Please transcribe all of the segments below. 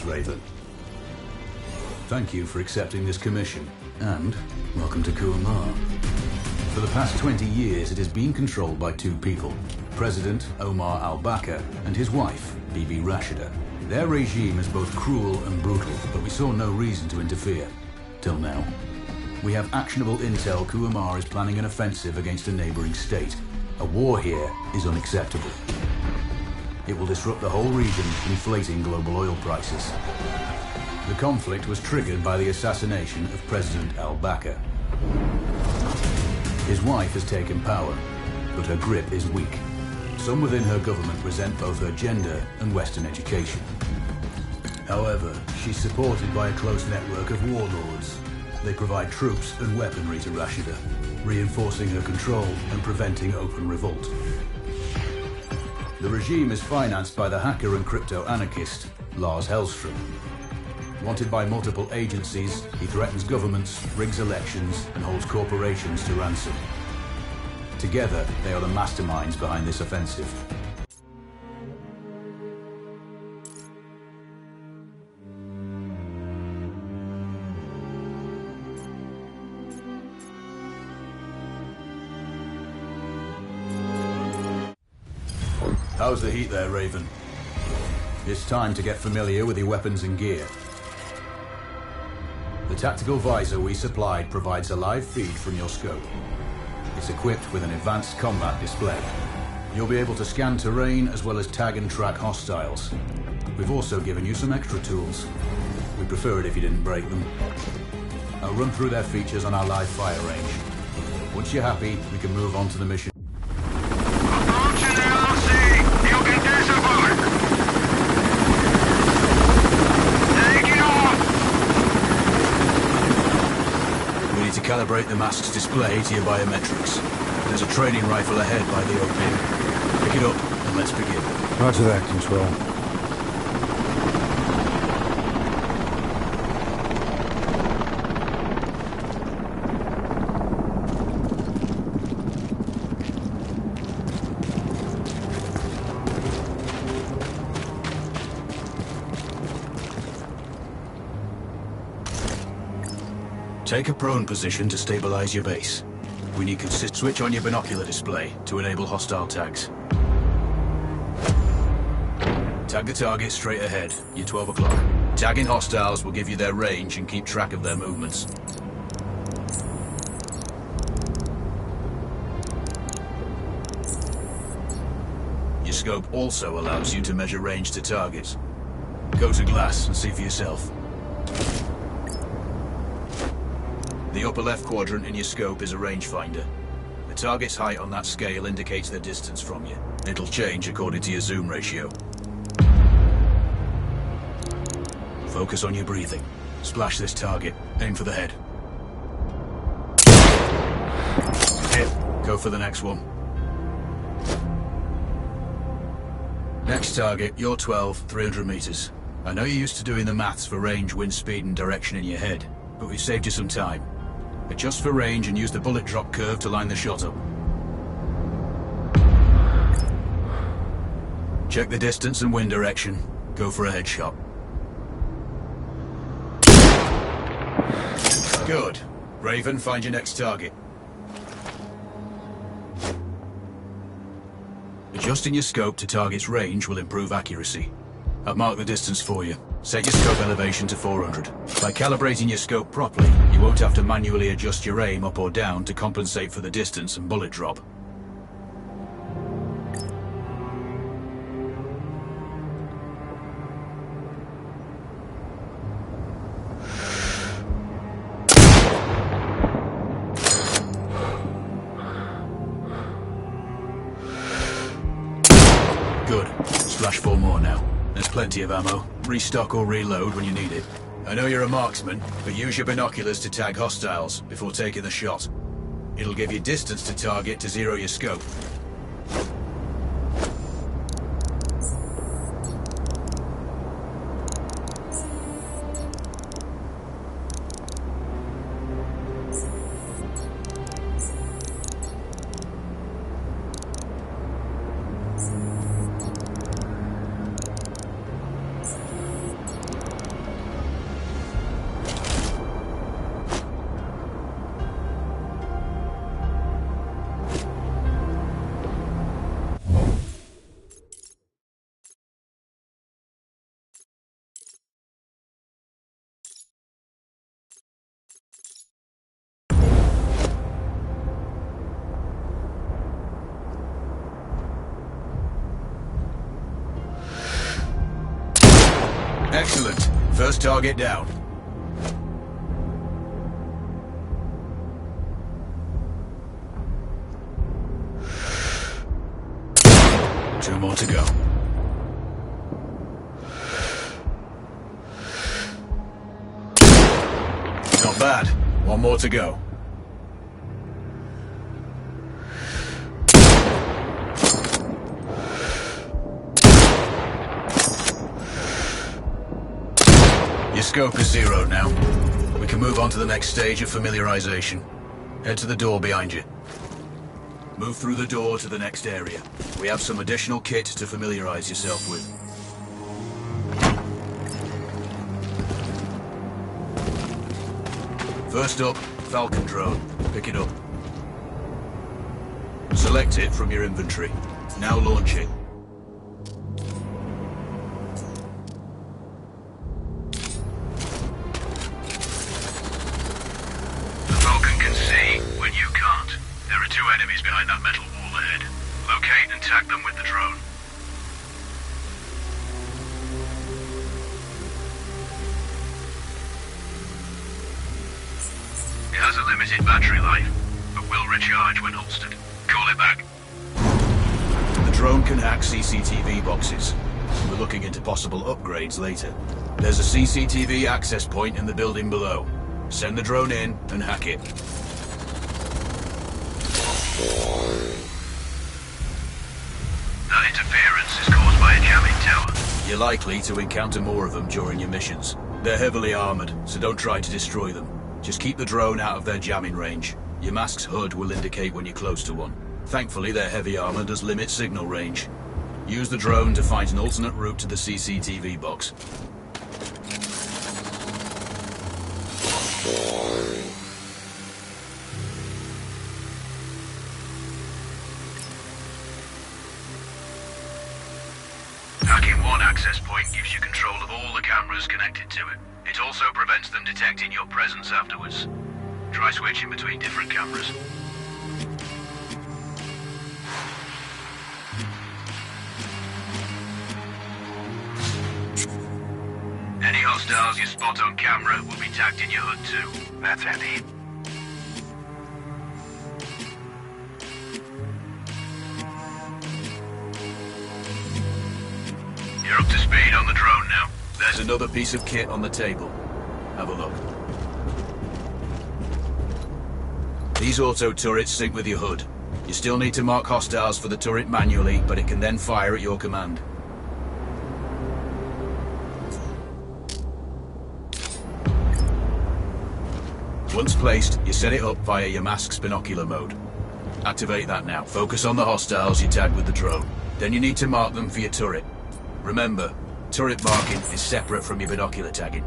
Greetings, Raven. Thank you for accepting this commission, and welcome to Kuamar. For the past 20 years, it has been controlled by two people, President Omar al-Bakr and his wife, Bibi Rashida. Their regime is both cruel and brutal, but we saw no reason to interfere. Till now. We have actionable intel Kuamar is planning an offensive against a neighboring state. A war here is unacceptable. It will disrupt the whole region, inflating global oil prices. The conflict was triggered by the assassination of President al-Bakr. His wife has taken power, but her grip is weak. Some within her government resent both her gender and Western education. However, she's supported by a close network of warlords. They provide troops and weaponry to Rashida, reinforcing her control and preventing open revolt. The regime is financed by the hacker and crypto-anarchist, Lars Hellstrom. Wanted by multiple agencies, he threatens governments, rigs elections, and holds corporations to ransom. Together, they are the masterminds behind this offensive. How's the heat there, Raven? It's time to get familiar with your weapons and gear. The tactical visor we supplied provides a live feed from your scope. It's equipped with an advanced combat display. You'll be able to scan terrain as well as tag and track hostiles. We've also given you some extra tools. We'd prefer it if you didn't break them. I'll run through their features on our live fire range. Once you're happy, we can move on to the mission. Calibrate the mask's display to your biometrics. There's a training rifle ahead by the OP. Pick it up and let's begin. Roger that, Control. Take a prone position to stabilize your base. We need consistent. Switch on your binocular display to enable hostile tags. Tag the target straight ahead. You're 12 o'clock. Tagging hostiles will give you their range and keep track of their movements. Your scope also allows you to measure range to targets. Go to glass and see for yourself. The upper left quadrant in your scope is a rangefinder. The target's height on that scale indicates their distance from you. It'll change according to your zoom ratio. Focus on your breathing. Splash this target. Aim for the head. Hit. Go for the next one. Next target, you're 12, 300 meters. I know you're used to doing the maths for range, wind speed, and direction in your head, but we've saved you some time. Adjust for range and use the bullet drop curve to line the shot up. Check the distance and wind direction. Go for a headshot. Good. Raven, find your next target. Adjusting your scope to target's range will improve accuracy. I've marked the distance for you. Set your scope elevation to 400. By calibrating your scope properly, you won't have to manually adjust your aim up or down to compensate for the distance and bullet drop. Good. Splash 4 more now. There's plenty of ammo. Restock or reload when you need it. I know you're a marksman, but use your binoculars to tag hostiles before taking the shot. It'll give you distance to target to zero your scope. First target down. Two more to go. Not bad. One more to go. Your scope is zeroed now. We can move on to the next stage of familiarization. Head to the door behind you. Move through the door to the next area. We have some additional kit to familiarize yourself with. First up, Falcon drone. Pick it up. Select it from your inventory. Now launch it. The Falcon can see when you can't. There are two enemies behind that metal wall ahead. Locate and tag them with the drone. It has a limited battery life, but will recharge when holstered. Call it back. The drone can hack CCTV boxes. We're looking into possible upgrades later. There's a CCTV access point in the building below. Send the drone in and hack it. That interference is caused by a jamming tower. You're likely to encounter more of them during your missions. They're heavily armored, so don't try to destroy them. Just keep the drone out of their jamming range. Your mask's HUD will indicate when you're close to one. Thankfully, their heavy armor does limit signal range. Use the drone to find an alternate route to the CCTV box. Hacking one access point gives you control of all the cameras connected to it. It also prevents them detecting your presence afterwards. Try switching between different cameras. Any hostiles you spot on camera will be tagged in your HUD too. That's handy. You're up to speed on the drone now. There's another piece of kit on the table. Have a look. These auto turrets sync with your HUD. You still need to mark hostiles for the turret manually, but it can then fire at your command. Once placed, you set it up via your mask's binocular mode. Activate that now. Focus on the hostiles you tag with the drone. Then you need to mark them for your turret. Remember, turret marking is separate from your binocular tagging.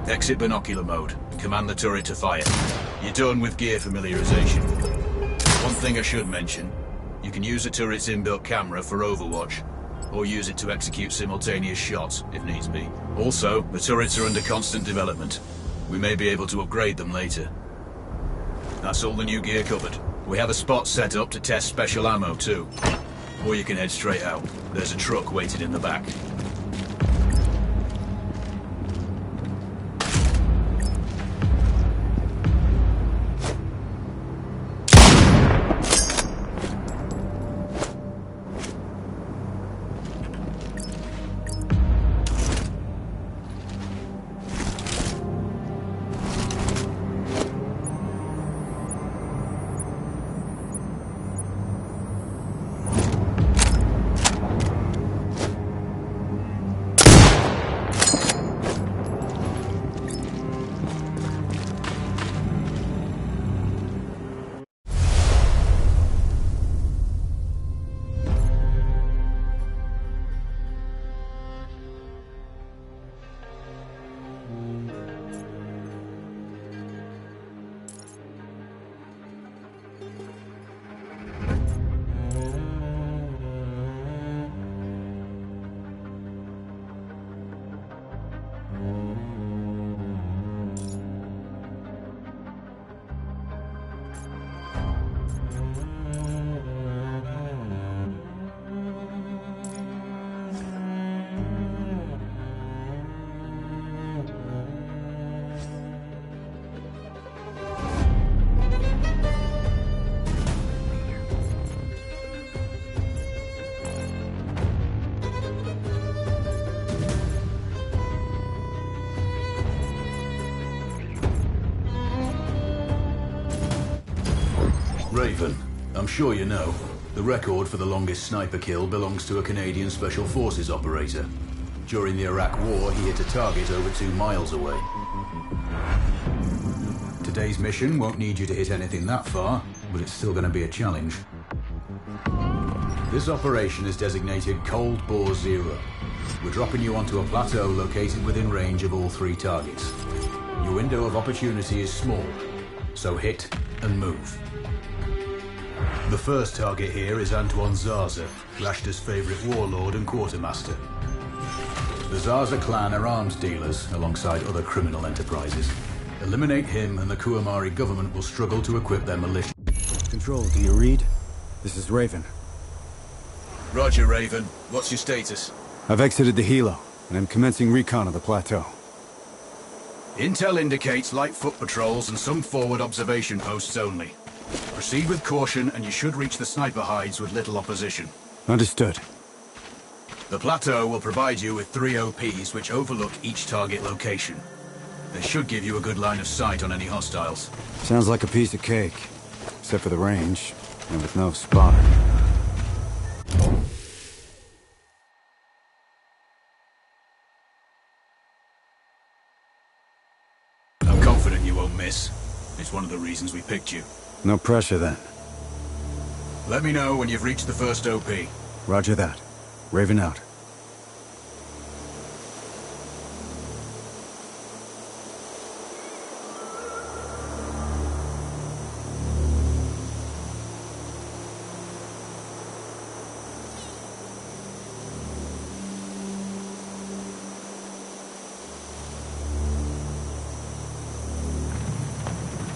Exit binocular mode. Command the turret to fire. You're done with gear familiarization. One thing I should mention, you can use the turret's inbuilt camera for overwatch, or use it to execute simultaneous shots, if needs be. Also, the turrets are under constant development. We may be able to upgrade them later. That's all the new gear covered. We have a spot set up to test special ammo too. Or you can head straight out. There's a truck waiting in the back. Raven, I'm sure you know, the record for the longest sniper kill belongs to a Canadian Special Forces operator. During the Iraq War, he hit a target over 2 miles away. Today's mission won't need you to hit anything that far, but it's still going to be a challenge. This operation is designated Cold Bore Zero. We're dropping you onto a plateau located within range of all 3 targets. Your window of opportunity is small, so hit and move. The first target here is Antoine Zaza, Rashta's favorite warlord and quartermaster. The Zaza clan are arms dealers alongside other criminal enterprises. Eliminate him and the Kuamari government will struggle to equip their militia. Control, do you read? This is Raven. Roger, Raven. What's your status? I've exited the helo, and I'm commencing recon of the plateau. Intel indicates light foot patrols and some forward observation posts only. Proceed with caution and you should reach the sniper hides with little opposition. Understood. The plateau will provide you with 3 OPs which overlook each target location. They should give you a good line of sight on any hostiles. Sounds like a piece of cake. Except for the range, and with no spotter. I'm confident you won't miss. It's one of the reasons we picked you. No pressure then. Let me know when you've reached the first OP. Roger that. Raven out.